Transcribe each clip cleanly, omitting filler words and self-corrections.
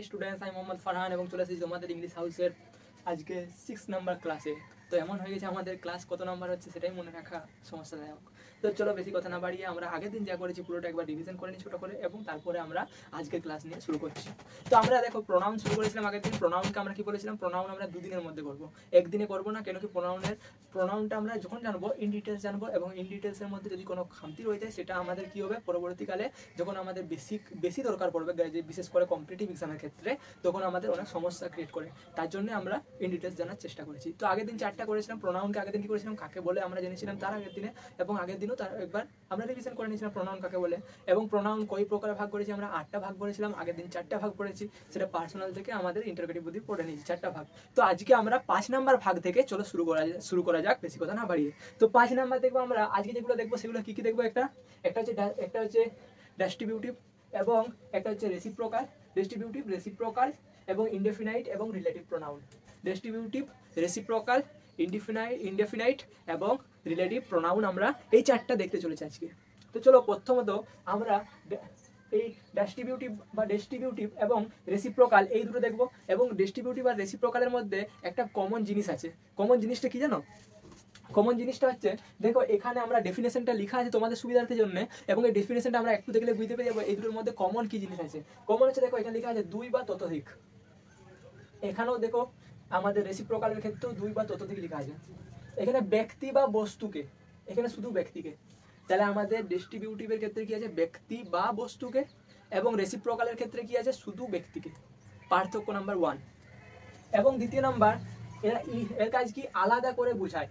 Students আমি মোহাম্মদ ফারহান এবং চলে এসেছি তোমাদের ইংলিশ হাউসের আজকে 6 নাম্বার ক্লাসে। তো এমন হয়ে গেছে আমাদের ক্লাস কত নাম্বার হচ্ছে সেটাই মনে রাখা সমস্যাদায়ক। তো চলো বেশি কথা না বাড়িয়ে আমরা আগের দিন যা করেছি পুরোটা একবার রিভিশন করে নিই ছোটো করে, এবং তারপরে আমরা আজকের ক্লাস নিয়ে শুরু করছি। তো আমরা দেখো প্রোনাউন শুরু করেছিলাম আগের দিন। প্রোনাউনকে আমরা কি বলেছিলাম, প্রোনাউন আমরা দুদিনের মধ্যে করবো, একদিনে করবো না। কেন কি, প্রোনাউনটা আমরা যখন জানবো ইন ডিটেলস জানবো, এবং ইন ডিটেলসের মধ্যে যদি কোনো খামতি রয়ে যায় সেটা আমাদের কি হবে পরবর্তীকালে যখন আমাদের বেশি দরকার পড়বে, যে বিশেষ করে কম্পিটিটিভ এক্সামের ক্ষেত্রে, তখন আমাদের অনেক সমস্যা ক্রিয়েট করে। তার জন্য আমরা ইন ডিটেলস জানার চেষ্টা করেছি। তো আগের দিন 4টা করেছিলাম প্রোনাউনকে। আগের দিন কি করেছিলাম, কাকে বলে আমরা জেনেছিলাম তার আগের দিনে, এবং আগের দিনও তার একবার আমরা রিভিশন করে নিয়েছিলাম প্রোনাউন কাকে বলে। এবং প্রোনাউন কই প্রকারে ভাগ করেছি, আমরা 8টা ভাগ করেছিলাম। আগের দিন 4টা ভাগ করেছি, সেটা পার্সোনাল থেকে আমাদের ইন্টারোগেটিভ বুদ্ধি পড়ে নিয়েছি 4টা ভাগ। তো আজকে আমরা 5 নাম্বার ভাগ থেকে চলো শুরু করা যাক, বেশি কথা না বাড়িয়ে। তো 5 নাম্বার দেখবো আমরা আজকে যেগুলো দেখবো সেগুলো কি কি দেখবো, একটা হচ্ছে ডিস্ট্রিবিউটিভ, এবং একটা হচ্ছে রেসিপ্রোকাল এবং ইনডেফিনাইট এবং relative pronoun. Distributive, reciprocal, indefinite এবং রিলেটিভ প্রোনাউন আমরা এই 4টা দেখতে চলেছি আজকে। তো চলো প্রথমত আমরা এই ডিস্ট্রিবিউটিভ এবং রেসিপ্রোকাল এই দুটো দেখবো। এবং ডিস্ট্রিবিউটিভ আর রেসিপ্রোকালের মধ্যে একটা কমন জিনিস আছে। কমন জিনিসটা কি জানো? কমন জিনিসটা হচ্ছে, দেখো এখানে আমরা ডেফিনেশনটা লেখা আছে তোমাদের সুবিধার্থের জন্য, এবং এই ডেফিনেশনটা আমরা একটু দেখলে বুঝতে পেরে যাবো এই দুটোর মধ্যে কমন কি জিনিস আছে। কমন হচ্ছে, দেখো এখানে লেখা আছে 2 বা ততোধিক। এখানেও দেখো আমাদের রেসিপ্রোকালের ক্ষেত্রেও 2 বা ততোধিক লেখা আছে। এখানে ব্যক্তি বা বস্তুকে, এখানে শুধু ব্যক্তিকে। তাহলে আমাদের ডিস্ট্রিবিউটিভের ক্ষেত্রে কি আছে, ব্যক্তি বা বস্তুকে, এবং রেসিপ্রোকালের ক্ষেত্রে কি আছে, শুধু ব্যক্তিকে। পার্থক্য নাম্বার 1। এবং দ্বিতীয় নাম্বার, এর কাজ কি, আলাদা করে বোঝায়।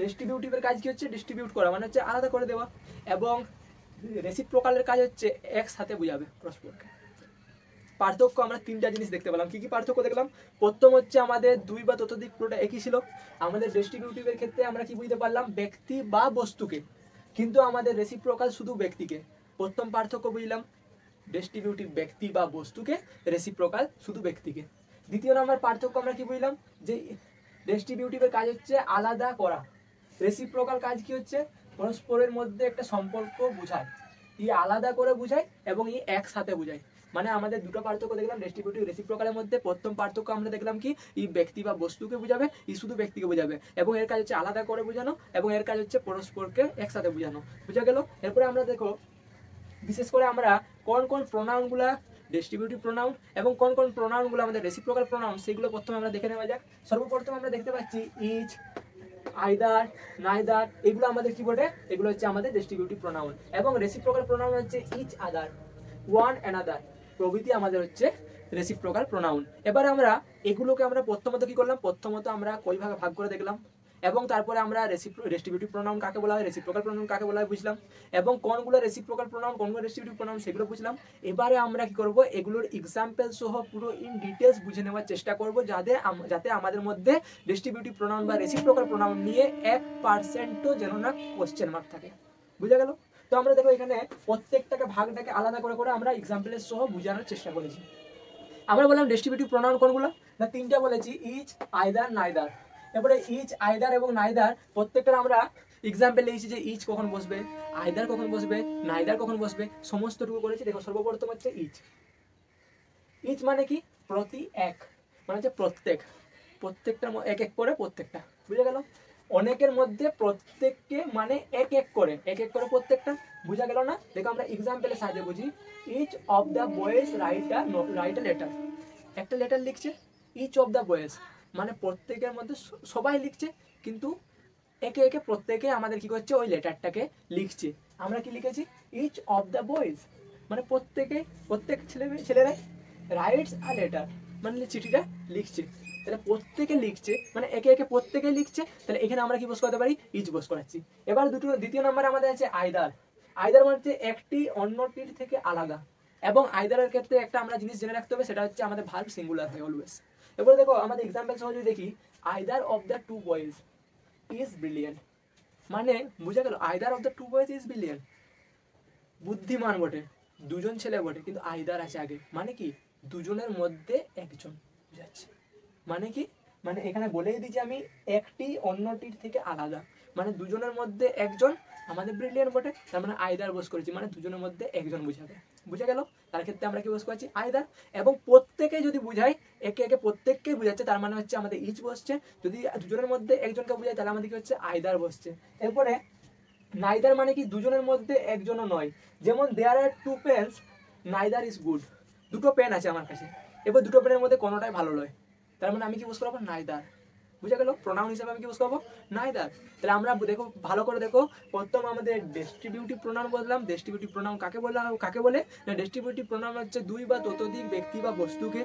ডিস্ট্রিবিউটিভের কাজ কি হচ্ছে, ডিস্ট্রিবিউট করা, মানে হচ্ছে আলাদা করে দেওয়া, এবং রেসিপ্রোকালের কাজ হচ্ছে একসাথে বোঝাবে পরস্পরকে। পার্থক্য আমরা 3টা জিনিস দেখতে পেলাম। কি কি পার্থক্য দেখলাম? প্রথম হচ্ছে আমাদের 2 বা ততোধিক পুরোটা একই ছিল। আমাদের ডিস্ট্রিবিউটিভের ক্ষেত্রে আমরা কি বুঝতে পারলাম, ব্যক্তি বা বস্তুকে, কিন্তু আমাদের রেসিপ্রোকাল শুধু ব্যক্তিকে। প্রথম পার্থক্য বুঝলাম, ডিস্ট্রিবিউটিভ ব্যক্তি বা বস্তুকে, রেসিপ্রোকাল শুধু ব্যক্তিকে। দ্বিতীয় নম্বর পার্থক্য আমরা কি বুঝলাম, যে ডিস্ট্রিবিউটিভের কাজ হচ্ছে আলাদা করা, রেসিপ্রোকাল কাজ কি হচ্ছে পরস্পরের মধ্যে একটা সম্পর্ক বোঝায়। আলাদা করে বোঝায় এবং একসাথে বোঝায়। মানে আমাদের দুটো পার্থক্য দেখলাম ডিস্ট্রিবিউটিভ রেসিপ্রোকালের মধ্যে। প্রথম পার্থক্য আমরা দেখলাম কি, ব্যক্তি বা বস্তুকে বোঝাবে, শুধু ব্যক্তিকে বোঝাবে, এবং এর কাজ হচ্ছে আলাদা করে বোঝানো, এবং এর কাজ হচ্ছে পরস্পরকে একসাথে বোঝানো। বুঝা গেল? এরপরে আমরা দেখো বিশেষ করে আমরা কোন কোন প্রোনাউনগুলা ডিস্ট্রিবিউটিভ প্রোনাউন এবং কোন কোন প্রোনাউনগুলো আমাদের রেসিপ্রোকাল প্রোনাউন, সেগুলো প্রথমে আমরা দেখে নেওয়া যাক। সর্বপ্রথম আমরা দেখতে পাচ্ছি ইচ, আইদার, নাইদার, এগুলো আমাদের কি বলে, এগুলো হচ্ছে আমাদের ডিস্ট্রিবিউটিভ প্রোনাউন। এবং রেসিপ্রোকাল প্রোনাউন হচ্ছে ইচ আদার, ওয়ান অ্যানাদার প্রভৃতি আমাদের হচ্ছে রেসিপ্রোকাল প্রোনাউন। এবার আমরা এগুলোকে আমরা প্রথমত কি করলাম, প্রথমত আমরা কই ভাগে ভাগ করে দেখলাম, এবং তারপরে আমরা ডিস্ট্রিবিউটিভ প্রোনাউন কাকে বলা হয়, রেসিপ্রোকাল প্রোনাউন কাকে বলা হয় বুঝলাম, এবং কোনগুলো রেসিপ্রোকাল প্রোনাউন কোনগুলো ডিস্ট্রিবিউটিভ প্রোনাউন সেগুলো বুঝলাম। এবারে আমরা কি করব, এগুলোর এক্সাম্পল সহ পুরো ইন ডিটেলস বুঝে নেওয়ার চেষ্টা করব, যাতে আমাদের মধ্যে ডিস্ট্রিবিউটিভ প্রোনাউন বা রেসিপ্রোকাল প্রোনাউন নিয়ে 1%ও যেন না কোশ্চেন মার্ক থাকে। বুঝা গেল? তো আমরা দেখো এখানে প্রত্যেকটাকে ভাগটাকে আলাদা করে করে আমরা এক্সাম্পলের সহ বোঝানোর চেষ্টা করেছি। আমরা বললাম ডিস্ট্রিবিউটিভ প্রোনাউন কোনগুলো না, 3টা বলেছি, ইচ, আইদার, নাইদার। এবারে ইচ, আইদার এবং নাইদার প্রত্যেকটা আমরা এক্সাম্পল লিখেছি, যে ইচ কখন বসবে, আইদার কখন বসবে, নাইদার কখন বসবে, সমস্তটুকু করেছি। দেখো সর্বপ্রথম হচ্ছে ইচ। ইচ মানে কি, প্রতি এক, মানে হচ্ছে প্রত্যেকটা এক এক করে প্রত্যেকটা। বুঝা গেল? অনেকের মধ্যে প্রত্যেককে মানে এক এক করে প্রত্যেকটা। বুঝা গেল না? দেখো আমরা এক্সাম্পলের সাহায্যে বুঝি। Each of the boys write a letter. একটা লেটার লিখছে, ইচ অফ দ্য বয়েজ মানে প্রত্যেকের মধ্যে সবাই লিখছে, কিন্তু একে একে প্রত্যেকে আমাদের কি করছে, ওই লেটারটাকে লিখছে। আমরা কি লিখেছি, ইচ অফ দ্য বয়েজ মানে প্রত্যেক ছেলেরাই রাইটস আ লেটার মানে চিঠিটা লিখছে। তাহলে প্রত্যেকে লিখছে মানে একে একে প্রত্যেকে লিখছে, তাহলে এখানে আমরা কি বস করতে পারি, ইচ বস করাচ্ছি। এবার দ্বিতীয় নম্বরে আমাদের আছে আইদার। আইদার মানে হচ্ছে একটি অন্যটির থেকে আলাদা, এবং আইদারের ক্ষেত্রে একটা আমরা জিনিস জেনে রাখতে হবে, সেটা হচ্ছে আমাদের ভার্ব সিঙ্গুলার হয় অলওয়েজ। এবারে দেখো আমাদের এক্সাম্পল সহ যদি দেখি, either of the two boys is brilliant, মানে বুঝা গেল, either of the two boys is brilliant, বুদ্ধিমান বটে, দুজন ছেলে বটে, কিন্তু আইদার আছে আগে, মানে কি দুজনের মধ্যে একজন। বুঝাচ্ছে মানে কি, মানে এখানে বলেই দিচ্ছি আমি, একটি অন্যটির থেকে আলাদা, মানে দুজনের মধ্যে একজন আমাদের ব্রিলিয়েন্ট বটে, তার মানে আইদার বস করেছি, মানে দুজনের মধ্যে একজন বুঝাবে। বুঝা গেল? তার ক্ষেত্রে আমরা কি বস করাচ্ছি আইদার। এবং প্রত্যেকে যদি বুঝাই একে একে প্রত্যেককেই বুঝাচ্ছে, তার মানে হচ্ছে আমাদের ইচ বসছে। যদি দুজনের মধ্যে একজনকে বুঝাই তাহলে আমাদের কি হচ্ছে আইদার বসছে। এরপরে নাইদার মানে কি দুজনের মধ্যে একজনও নয়। যেমন there are two pens, neither is good. দুটো পেন আছে আমার কাছে, এবার দুটো পেনের মধ্যে কোনোটাই ভালো নয়, তার মানে আমি কি বস করাবো নাইদার। বুঝা গেল? প্রোনাউন হিসেবে আমি কি বস করবো নাইদার। তাহলে আমরা দেখো ভালো করে দেখো, প্রথম আমাদের ডিস্ট্রিবিউটিভ প্রোনাউন বললাম। ডিস্ট্রিবিউটিভ প্রোনাউন কাকে বলা কাকে বলে না, ডিস্ট্রিবিউটিভ প্রোনাউন হচ্ছে দুই বা ততোধিক ব্যক্তি বা বস্তুকে,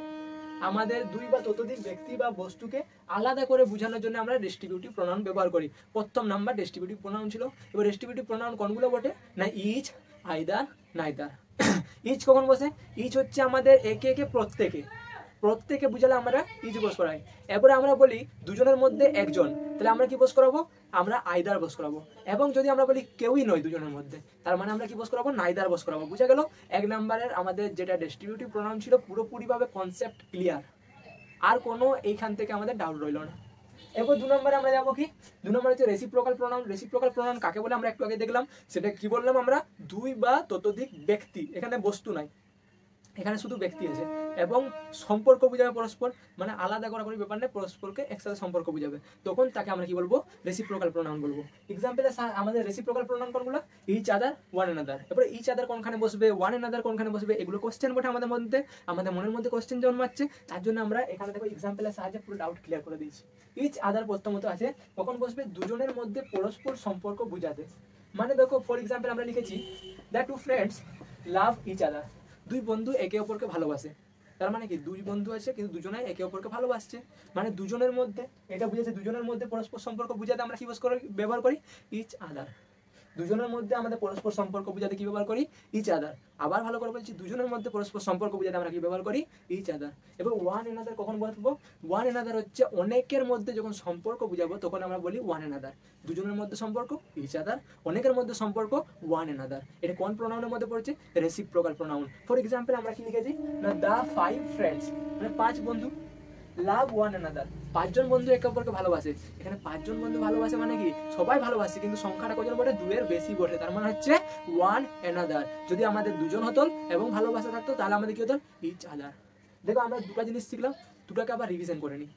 আমাদের দুই বা ততোধিক ব্যক্তি বা বস্তুকে আলাদা করে বোঝানোর জন্য আমরা ডিস্ট্রিবিউটিভ প্রোনাউন ব্যবহার করি। প্রথম নাম্বার ডিস্ট্রিবিউটিভ প্রোনাউন ছিল। এবার ডিস্ট্রিবিউটিভ প্রোনাউন কোনগুলো বটে না ইচ, আইদার, নাইদার। ইচ কখন বসে? ইচ হচ্ছে আমাদের একে একে প্রত্যেকে, প্রত্যেকে বুঝালে আমরা ইচ বস করাই। এরপরে আমরা বলি দুজনের মধ্যে একজন, তাহলে আমরা কি বস করাবো আমরা আইদার বস করাবো। এবং যদি আমরা বলি কেউই নয় দুজনের মধ্যে, তার মানে আমরা কি বস করাবো নাইদার বস করাবো। বুঝা গেল? এক নম্বরের আমাদের যেটা ডিস্ট্রিবিউটিভ প্রোনাউন ছিল পুরোপুরিভাবে কনসেপ্ট ক্লিয়ার, আর কোনো এইখান থেকে আমাদের ডাউট রইল না। এরপর দু নম্বরে আমরা যাবো কি, দু নম্বর হচ্ছে রেসিপ্রোকাল প্রোনাউন। রেসিপ্রোকাল প্রোনাউন কাকে বলে আমরা একটু আগে দেখলাম, সেটা কি বললাম আমরা দুই বা ততোধিক ব্যক্তি, এখানে বস্তু নাই, এখানে শুধু ব্যক্তি আছে, এবং সম্পর্ক বুঝাবে পরস্পর, মানে আলাদা করা কোনো ব্যাপার নেই, পরস্পরকে একসাথে সম্পর্ক বুঝাবে, তখন তাকে আমরা কি বলবো রেসিপ্রোকাল প্রোনাউন বলবো। এক্সাম্পলে আমাদের রেসিপ্রোকাল প্রোনাউন কোনগুলো, ইচ আদার, ওয়ান অ্যানাদার। এরপরে ইচ আদার কোনখানে বসবে, ওয়ান অ্যানাদার কোনখানে বসবে, এগুলো কোশ্চেন বটে আমাদের মধ্যে, আমাদের মনের মধ্যে কোশ্চেন জন্মাচ্ছে, তার জন্য আমরা এখানে দেখো এক্সাম্পলের সাহায্যে পুরো ডাউট ক্লিয়ার করে দিয়েছি। ইচ আদার প্রথমত আছে কখন বসবে, দুজনের মধ্যে পরস্পর সম্পর্ক বুঝাতে। মানে দেখো ফর এক্সাম্পল আমরা লিখেছি the two friends love each other, দুই বন্ধু একে অপরকে ভালোবাসে। তার মানে কি দুই বন্ধু আছে কিন্তু দুজনাই একে অপরকে ভালোবাসছে, মানে দুজনের মধ্যে এটা বুঝেছে, দুজনের মধ্যে পরস্পর সম্পর্ক বুঝাতে আমরা কি ব্যবহার করি ইচ আদার। দুজনের মধ্যে আমাদের পরস্পর সম্পর্ক বুঝাতে কি ব্যবহার করি ইচ আদার। আবার ভালো করে বলছি, দুজনের মধ্যে পরস্পর সম্পর্ক বুঝাতে আমরা কি ব্যবহার করি ইচ আদার। এবার ওয়ান এনাদার কখন বলবো, ওয়ান এনাদার হচ্ছে অনেকের মধ্যে যখন সম্পর্ক বুঝাবো তখন আমরা বলি ওয়ান এনাদার। দুজনের মধ্যে সম্পর্ক ইচ আদার, অনেকের মধ্যে সম্পর্ক ওয়ান এনাদার। এটা কোন প্রোনাউনের মধ্যে পড়ছে রেসিপ্রোকাল প্রোনাউন। ফর এক্সাম্পল আমরা কি লিখেছি না দ্য ফাইভ ফ্রেন্ডস, মানে পাঁচ বন্ধু লাভ ওয়ান অ্যানাদার, পাঁচজন বন্ধু একে অপরকে ভালোবাসে। এখানে পাঁচজন বন্ধু ভালোবাসে মানে কি সবাই ভালোবাসে, কিন্তু সংখ্যাটা কজন বটে দুয়ের বেশি বটে, তার মানে হচ্ছে ওয়ান অ্যানাদার। যদি আমাদের দুজন হতো এবং ভালোবাসা থাকতো তাহলে আমাদের কি হতো ইচ আদার। দেখো আমরা দুটো জিনিস শিখলাম, দুটাকে আবার রিভিশন করে নিই।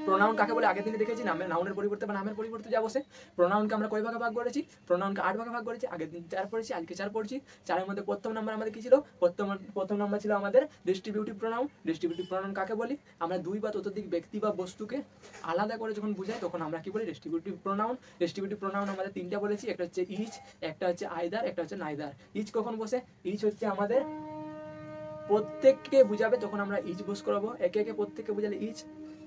প্রোনাউন কাকে বলে আগের দিনে দেখেছি, নাউনের পরিবর্তে বা নামের পরিবর্তে যা বসে। প্রোনাউনকে আমরা কয় ভাগে ভাগ করেছি, প্রোনাউনকে 8 ভাগে ভাগ করেছি। আগের দিন 4 পড়েছি, আজকে 4 পড়ছি। 4-এর মধ্যে প্রথম নাম্বার আমাদের কি ছিল, প্রথম নাম্বার ছিল আমাদের ডিস্ট্রিবিউটিভ প্রোনাউন। ডিস্ট্রিবিউটিভ প্রোনাউন কাকে বলি, আমরা দুই বা ততোধিক ব্যক্তি বা বস্তুকে আলাদা করে যখন বুঝাই তখন আমরা কি বলি ডিস্ট্রিবিউটিভ প্রোনাউন। ডিস্ট্রিবিউটিভ প্রোনাউন আমাদের তিনটা বলেছি, একটা হচ্ছে ইচ, একটা হচ্ছে আইদার, একটা হচ্ছে নাইদার। ইচ কখন বসে, ইচ হচ্ছে আমাদের প্রত্যেককে বুঝাবে তখন আমরা ইচ বস করাবো, একে একে প্রত্যেককে বুঝালে ইচ।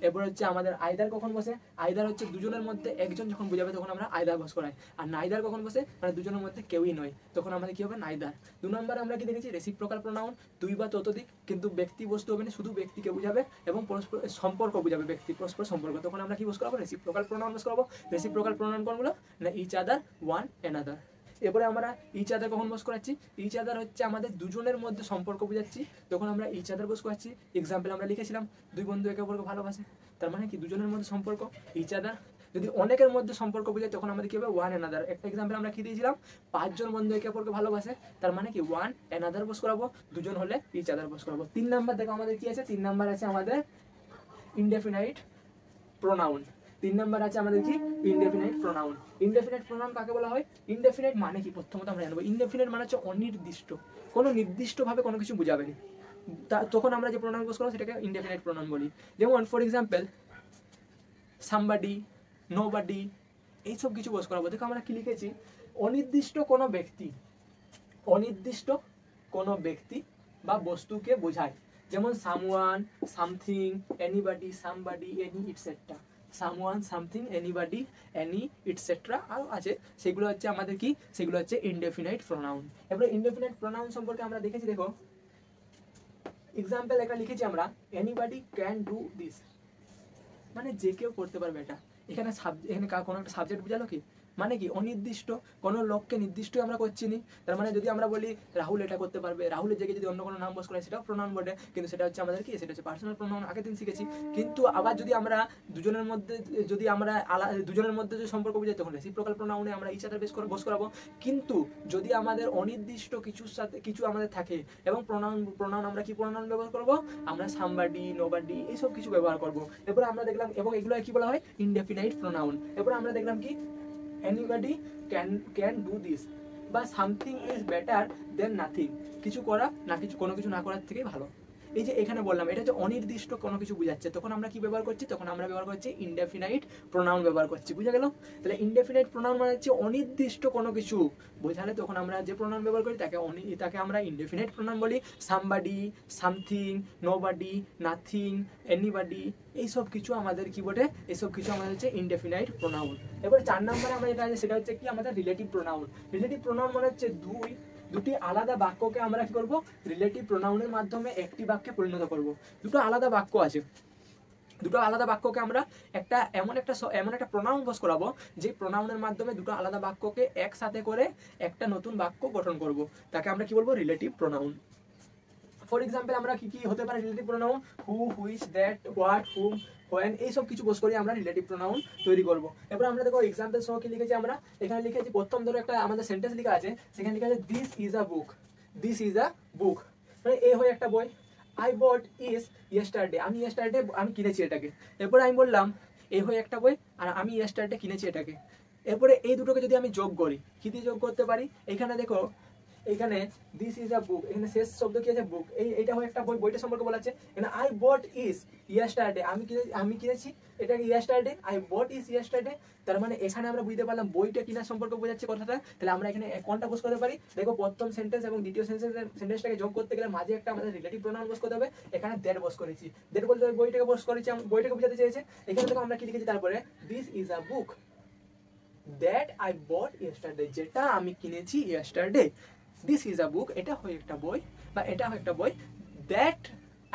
এরপর হচ্ছে আমাদের আইদার কখন বসে, আইদার হচ্ছে দুজনের মধ্যে একজন যখন বুঝাবে তখন আমরা আইদার বস করাই। আর নাইদার কখন বসে, মানে দুজনের মধ্যে কেউই নয়, তখন আমাদের কি হবে নাইদার। দু নম্বরে আমরা কি দেখেছি রেসিপ্রোকাল প্রোনাউন, দুই বা ততোধিক, কিন্তু ব্যক্তি বস্তু হবে না, শুধু ব্যক্তিকে বুঝাবে এবং পরস্পর সম্পর্ক বুঝাবে, ব্যক্তি পরস্পর সম্পর্ক, তখন আমরা কি বস করাবো রেসিপ্রোকাল প্রোনাউন বস করাবো। রেসিপ্রোকাল প্রোনাউন কোনগুলো না ইচ আদার, ওয়ান অ্যানাদার। এরপরে আমরা ইচ আদার কখন বস করাচ্ছি, ইচ আদার হচ্ছে আমাদের দুজনের মধ্যে সম্পর্ক বুঝাচ্ছি, তখন আমরা ইচ আদার বস করাচ্ছি। এক্সাম্পল আমরা লিখেছিলাম দুই বন্ধু একে অপরকে ভালোবাসে, তার মানে কি দুজনের মধ্যে সম্পর্ক ইচ আদার। যদি অনেকের মধ্যে সম্পর্ক বুঝাই তখন আমাদের কি হবে ওয়ান অ্যানাদার। একটা এক্সাম্পল আমরা কি দিয়েছিলাম, পাঁচজন বন্ধু একে অপরকে ভালোবাসে, তার মানে কি ওয়ান অ্যানাদার বস করাবো, দুজন হলে ইচ আদার বস করাবো। 3 নাম্বার দেখো আমাদের কি আছে, 3 নাম্বার আছে আমাদের ইনডেফিনাইট প্রোনাউন। 3 নাম্বার আছে আমাদের কি ইনডেফিনাইট প্রোনাউন। ইনডেফিনাইট প্রোনাউন কাকে বলা হয়, ইনডেফিনাইট মানে কি প্রথমত আমরা জানবো। ইনডেফিনাইট মানে হচ্ছে অনির্দিষ্ট, কোনো নির্দিষ্টভাবে কোনো কিছু বুঝাবে না, তখন আমরা যে প্রোনাউন ইউজ করবো সেটাকে ইনডেফিনাইট প্রোনাউন বলি। যেমন ফর এক্সাম্পল সামবাডি, নোবডি, এইসব কিছু বস করাবো। দেখো আমরা কি লিখেছি, অনির্দিষ্ট কোনো ব্যক্তি, অনির্দিষ্ট কোনো ব্যক্তি বা বস্তুকে বোঝায়। যেমন someone, something, anybody, somebody, any, et cetera. Someone, something, anybody, any, et cetera আরও আছে, সেগুলো হচ্ছে আমাদের কি, সেগুলো হচ্ছে ইনডেফিনাইট প্রোনাউন। এবারে ইনডেফিনাইট প্রোনাউন সম্পর্কে আমরা দেখেছি, দেখো এক্সাম্পল একটা লিখেছি আমরা, এনিবডি ক্যান ডু দিস, মানে যে কেউ করতে পারবে এটা। এখানে এখানে কোনো একটা সাবজেক্ট বোঝালো কি মানে কি অনির্দিষ্ট, কোনো লোককে নির্দিষ্ট আমরা করছি নি। তার মানে যদি আমরা বলি রাহুল এটা করতে পারবে, রাহুলের জায়গায় যদি অন্য কোনো নাম বস করে সেটাও প্রোনাউন বটে, কিন্তু সেটা হচ্ছে আমাদের কি, সেটা হচ্ছে পার্সোনাল প্রোনাউন, আগের দিন শিখেছি। কিন্তু আবার যদি আমরা দুজনের মধ্যে যদি আমরা দুজনের মধ্যে যদি সম্পর্ক বুঝাই তখন রেসিপ্রোকাল প্রোনাউনে আমরা ইচ আদার বেস করে বস করাবো। কিন্তু যদি আমাদের অনির্দিষ্ট কিছুর সাথে কিছু আমাদের থাকে এবং প্রোনাউন আমরা কি প্রোনাউন ব্যবহার করব, আমরা সামবাডি, নোবাডি এইসব কিছু ব্যবহার করব। এরপরে আমরা দেখলাম, এবং এগুলো কি বলা হয়, ইনডেফিনাইট প্রোনাউন। এরপরে আমরা দেখলাম কি anybody can do this বা something is better than nothing, কিছু করা না কিছু, কোনো কিছু না করার থেকেই ভালো। এই যে এখানে বললাম এটা হচ্ছে অনির্দিষ্ট কোনো কিছু বোঝাচ্ছে, তখন আমরা কি ব্যবহার করছি, তখন আমরা ব্যবহার করছি ইনডেফিনাইট প্রোনাউন ব্যবহার করছি। বুঝা গেল? তাহলে ইনডেফিনাইট প্রোনাউন মানে হচ্ছে অনির্দিষ্ট কোনো কিছু বোঝালে তখন আমরা যে প্রোনাউন ব্যবহার করি তাকে আমরা ইনডেফিনাইট প্রোনাউন বলি। Somebody, something, nobody, nothing, anybody, এইসব কিছু আমাদের কি বটে, এইসব কিছু আমাদের হচ্ছে ইনডেফিনাইট প্রোনাউন। এবারে 4 নম্বরে আমরা যেটা আছে সেটা হচ্ছে কি আমাদের রিলেটিভ প্রোনাউন। রিলেটিভ প্রোনাউন মানে হচ্ছে দুটি আলাদা বাক্যকে আমরা কি করব, রিলেটিভ প্রোনাউনের মাধ্যমে একটি বাক্যে পরিণত করব। দুটো আলাদা বাক্য আছে, দুটো আলাদা বাক্যকে আমরা এমন একটা প্রোনাউন বস করাবো যে প্রোনাউনের মাধ্যমে দুটো আলাদা বাক্যকে একসাথে করে একটা নতুন বাক্য গঠন করব, তাকে আমরা কি বলবো, রিলেটিভ প্রোনাউন। ফর এক্সাম্পল আমরা কি কি হতে পারে relative pronoun, who, which, that, what, hmm, when, এইসব কিছু বস করে আমরা রিলেটিভ প্রোনাউন তৈরি করব। এবার আমরা দেখো এক্সাম্পল সহ কি লিখেছি, আমরা এখানে লিখেছি প্রথম ধরো একটা আমাদের সেন্টেন্স লেখা আছে, সেখানে লেখা আছে this is a book, this is a book, মানে এ হয় একটা বই। আই বট ইজ ইয়েস্টারডে, আমি ইয়েস্টারডে আমি কিনেছি এটাকে। এরপরে আমি বললাম এ হয় একটা বই আর আমি ইয়েস্টারডে কিনেছি এটাকে। এরপরে এই দুটোকে যদি আমি যোগ করি, কি দিয়ে যোগ করতে পারি, এখানে দেখো এখানে দিস ইজ আ বুক, এখানে শেষ শব্দ কি আছে, বুক, এইটা হয় একটা বই, বইটা সম্পর্কে বলা আছে। এখানে আই বট ইজ ইয়েস্টারডে, আমি কিনেছি এটাকে yesterday, I bought is yesterday. তার মানে এখানে আমরা বুঝতে পারলাম বইটা কিনার সম্পর্কে বোঝাচ্ছে কথাটা। তাহলে আমরা এখানে কোনটা বস করতে পারি, দেখো প্রথম সেন্টেন্স এবং দ্বিতীয় সেন্টেন্সটাকে যোগ করতে গেলে মাঝে একটা আমাদের রিলেটিভ প্রোনাউন বস করতে হবে। এখানে দ্যাট বস করেছি, দ্যাট বলতে বইটাকে বস করেছি, বইটাকে বোঝাতে চেয়েছে। এখানে দেখো আমরা কি লিখেছি, তারপরে this is a book that I bought yesterday, যেটা আমি কিনেছি ইয়েস্টারডে। দিস ইজ আ বুক, এটা হয় একটা বই বা এটা হয় একটা বই। That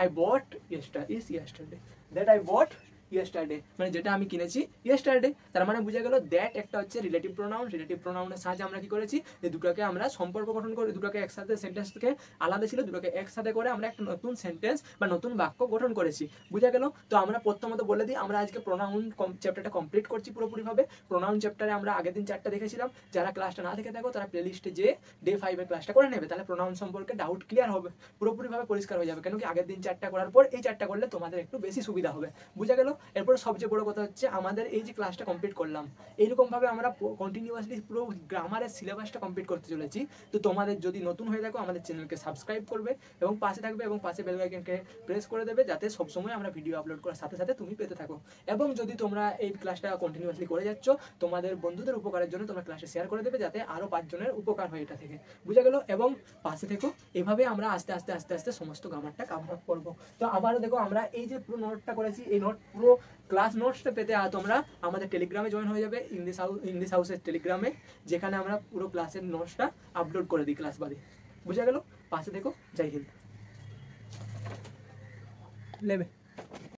I bought yesterday, that I bought yesterday, মানে যেটা আমি কিনেছি ইয়েস্টারডে। তার মানে বুঝা গেল দ্যাট একটা হচ্ছে রিলেটিভ প্রোনাউন, রিলেটিভ প্রোনাউনের সাহায্যে আমরা কি করেছি, যে দুটোকে আমরা সম্পর্ক গঠন করে, দুটোকে একসাথে, সেন্টেন্স থেকে আলাদা ছিল দুটোকে একসাথে করে আমরা একটা নতুন সেন্টেন্স বা নতুন বাক্য গঠন করেছি। বুঝা গেল? তো আমরা প্রথমত বলে দিই, আমরা আজকে প্রোনাউন চ্যাপ্টারটা কমপ্লিট করছি পুরোপুরিভাবে। প্রোনাউন চ্যাপ্টারে আমরা আগের দিন 4টা দেখেছিলাম, যারা ক্লাসটা না দেখে থাকো তারা প্লেলিস্টে যে ডে 5 এর ক্লাসটা করে নেবে, তাহলে প্রোনাউন সম্পর্কে ডাউট ক্লিয়ার হবে, পুরোপুরিভাবে পরিষ্কার হয়ে যাবে। কেন কি আগের দিন 4টা করার পর এই 4টা করলে তোমাদের একটু বেশি সুবিধা হবে। বুঝা গেল? এরপর সবচেয়ে বড় কথা হচ্ছে আমাদের এই যে ক্লাসটা কমপ্লিট করলাম, এইরকম ভাবে আমরা কন্টিনিউয়াসলি পুরো গ্রামারের সিলেবাসটা কমপ্লিট করতে চলেছি। তো তোমাদের যদি নতুন হয়ে থাকো আমাদের চ্যানেলকে সাবস্ক্রাইব করবে এবং পাশে থাকবে এবং পাশে বেল আইকনকে প্রেস করে দেবে, যাতে সবসময় আমরা ভিডিও আপলোড করার সাথে সাথে তুমি পেতে থাকো। এবং যদি তোমরা এই ক্লাসটা কন্টিনিউয়াসলি করে যাচ্ছ, তোমাদের বন্ধুদের উপকারের জন্য তোমরা ক্লাসে শেয়ার করে দেবে, যাতে আরো 5 জনের উপকার হয় এটা থেকে। বুঝা গেল? এবং পাশে থেকো, এভাবে আমরা আস্তে আস্তে আস্তে আস্তে সমস্ত গ্রামারটা কভার আপ করবো। তো আবারও দেখো আমরা এই যে পুরো নোটটা করেছি, এই নোট পুরো ক্লাস নোটসটা পেতে তোমরা আমাদের টেলিগ্রামে জয়েন হয়ে যাবে, ইংলিশ হাউসের টেলিগ্রামে, যেখানে আমরা পুরো ক্লাসের নোটসটা আপলোড করে দিই ক্লাস বাদে। বুঝা গেল? পাশে দেখো। জয় হিন্দ। লেবে।